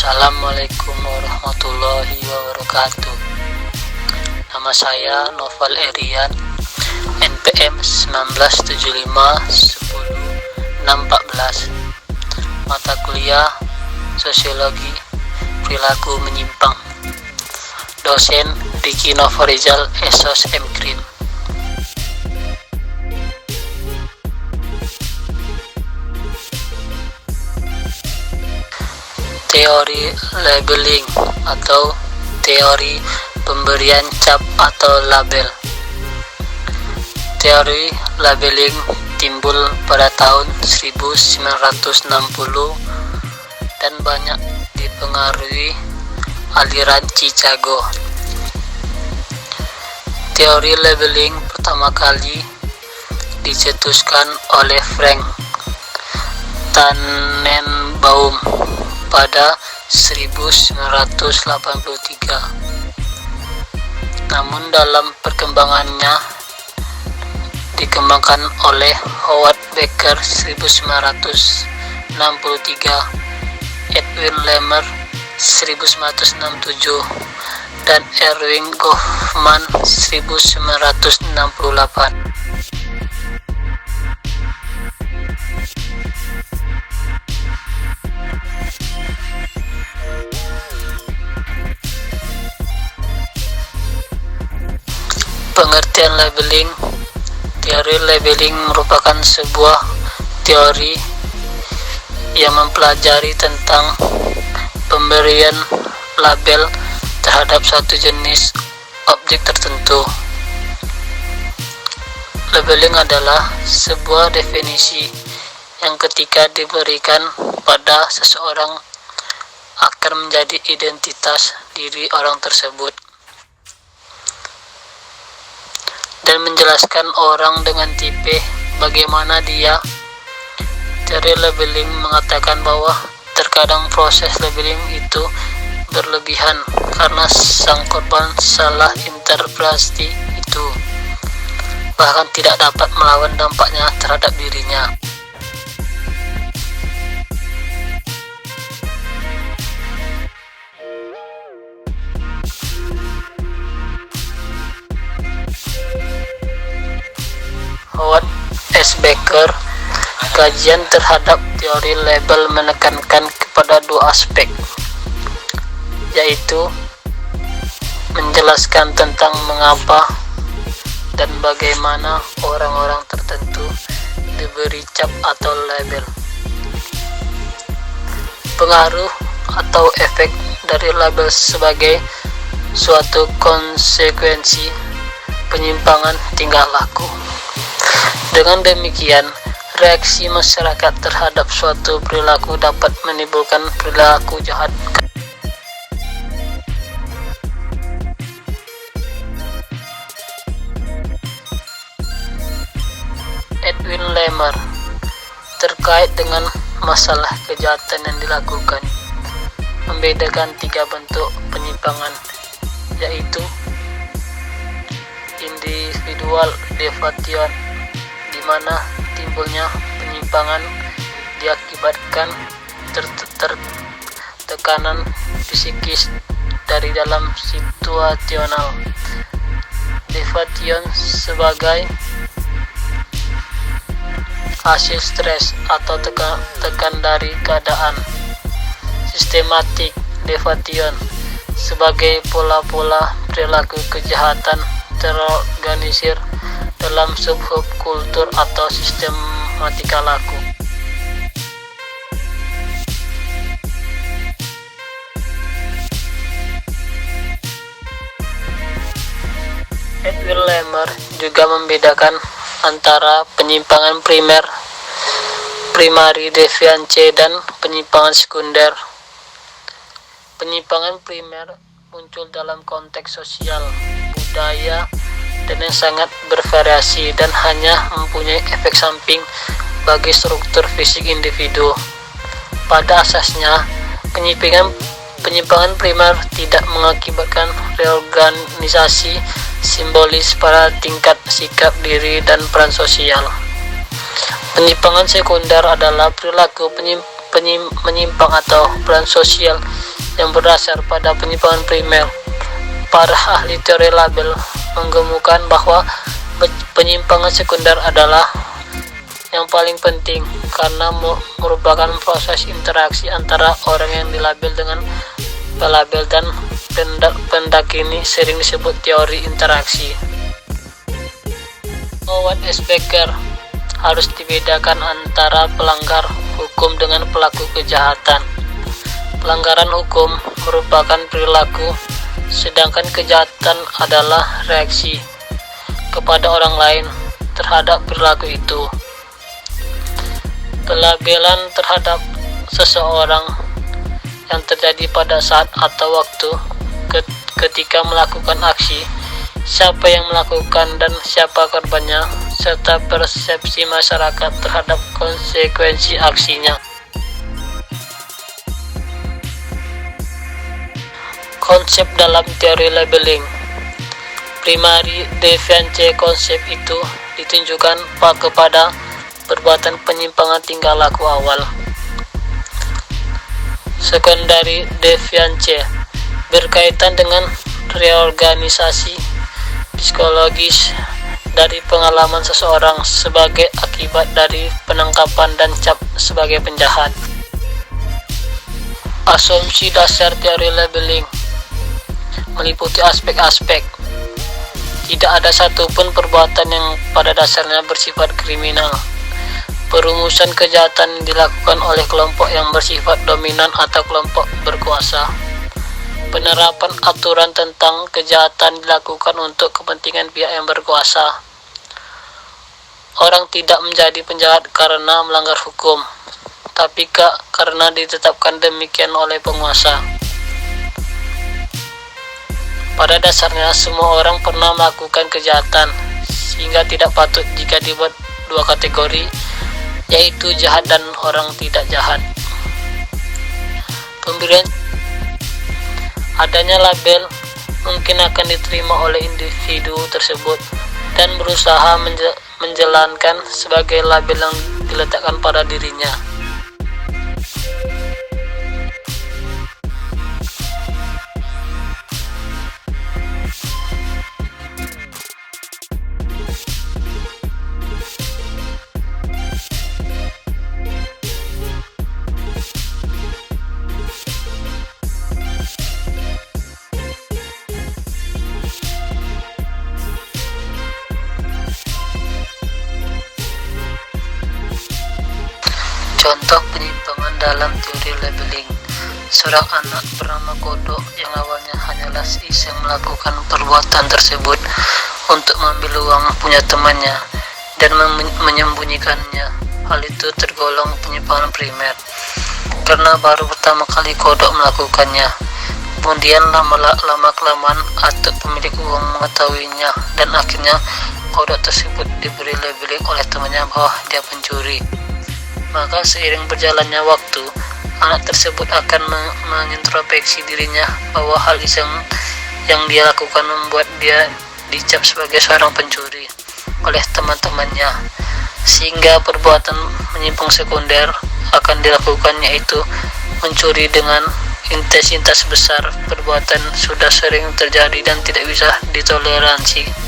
Assalamualaikum warahmatullahi wabarakatuh. Nama saya Noval Erian, NPM 197510-614. Mata kuliah Sosiologi Perilaku Menyimpang. Dosen Diki Novarizal Esos Mkrim. Teori labeling atau teori pemberian cap atau label. Teori labeling timbul pada tahun 1960 dan banyak dipengaruhi aliran Chicago. Teori labeling pertama kali dicetuskan oleh Frank Tannenbaum pada 1983. Namun dalam perkembangannya dikembangkan oleh Howard Becker 1963, Edwin Lemmer 1967, dan Erving Goffman 1968. Pengertian labeling. Teori labeling merupakan sebuah teori yang mempelajari tentang pemberian label terhadap satu jenis objek tertentu. Labeling adalah sebuah definisi yang ketika diberikan pada seseorang akan menjadi identitas diri orang tersebut dan menjelaskan orang dengan tipe bagaimana dia. Teori labeling mengatakan bahwa terkadang proses labeling itu berlebihan karena sang korban salah interpretasi itu, bahkan tidak dapat melawan dampaknya terhadap dirinya. Howard S. Becker, kajian terhadap teori label menekankan kepada dua aspek, yaitu menjelaskan tentang mengapa dan bagaimana orang-orang tertentu diberi cap atau label, pengaruh atau efek dari label sebagai suatu konsekuensi penyimpangan tingkah laku. Dengan demikian, reaksi masyarakat terhadap suatu perilaku dapat menimbulkan perilaku jahat. Edwin Lemmer terkait dengan masalah kejahatan yang dilakukan, membedakan tiga bentuk penyimpangan, yaitu individual deviation, di mana timbulnya penyimpangan diakibatkan tekanan psikis dari dalam situasional. Deviation sebagai hasil stres atau tekan dari keadaan. Systematic deviation sebagai pola-pola perilaku kejahatan terorganisir dalam subkultur atau sistematika laku. Edwin Lemmer juga membedakan antara penyimpangan primary deviance dan penyimpangan sekunder. Penyimpangan primer muncul dalam konteks sosial, budaya, dan yang sangat bervariasi dan hanya mempunyai efek samping bagi struktur fisik individu. Pada asasnya, penyimpangan primer tidak mengakibatkan reorganisasi simbolis pada tingkat sikap diri dan peran sosial. Penyimpangan sekunder adalah perilaku menyimpang atau peran sosial yang berdasar pada penyimpangan primer. Para ahli teori label menggemukan bahwa penyimpangan sekunder adalah yang paling penting karena merupakan proses interaksi antara orang yang dilabel dengan pelabel, dan pendakini sering disebut teori interaksi. Howard S. Becker harus dibedakan antara pelanggar hukum dengan pelaku kejahatan. Pelanggaran hukum merupakan perilaku, sedangkan kejahatan adalah reaksi kepada orang lain terhadap perilaku itu. Pelabelan terhadap seseorang yang terjadi pada saat atau waktu ketika melakukan aksi, siapa yang melakukan dan siapa korbannya, serta persepsi masyarakat terhadap konsekuensi aksinya. Konsep dalam teori labeling. Primary deviance konsep itu ditunjukkan kepada perbuatan penyimpangan tingkah laku awal. Secondary deviance berkaitan dengan reorganisasi psikologis dari pengalaman seseorang sebagai akibat dari penangkapan dan cap sebagai penjahat. Asumsi dasar teori labeling meliputi aspek-aspek. Tidak ada satupun perbuatan yang pada dasarnya bersifat kriminal. Perumusan kejahatan dilakukan oleh kelompok yang bersifat dominan atau kelompok berkuasa. Penerapan aturan tentang kejahatan dilakukan untuk kepentingan pihak yang berkuasa. Orang tidak menjadi penjahat karena melanggar hukum, tapi karena ditetapkan demikian oleh penguasa. Pada dasarnya semua orang pernah melakukan kejahatan, sehingga tidak patut jika dibuat dua kategori, yaitu jahat dan orang tidak jahat. Pemberian adanya label mungkin akan diterima oleh individu tersebut dan berusaha menjalankan sebagai label yang diletakkan pada dirinya. Contoh penyimpangan dalam teori labeling. Seorang anak bernama Kodok yang awalnya hanyalah iseng melakukan perbuatan tersebut untuk mengambil uang punya temannya dan menyembunyikannya. Hal itu tergolong penyimpangan primer karena baru pertama kali Kodok melakukannya. Kemudian lama-kelamaan atau pemilik uang mengetahuinya dan akhirnya Kodok tersebut diberi labeling oleh temannya bahwa dia pencuri. Maka seiring berjalannya waktu, anak tersebut akan mengintrospeksi dirinya bahwa hal iseng yang dia lakukan membuat dia dicap sebagai seorang pencuri oleh teman-temannya, sehingga perbuatan menyimpang sekunder akan dilakukan, yaitu mencuri dengan intensitas besar. Perbuatan sudah sering terjadi dan tidak bisa ditoleransi.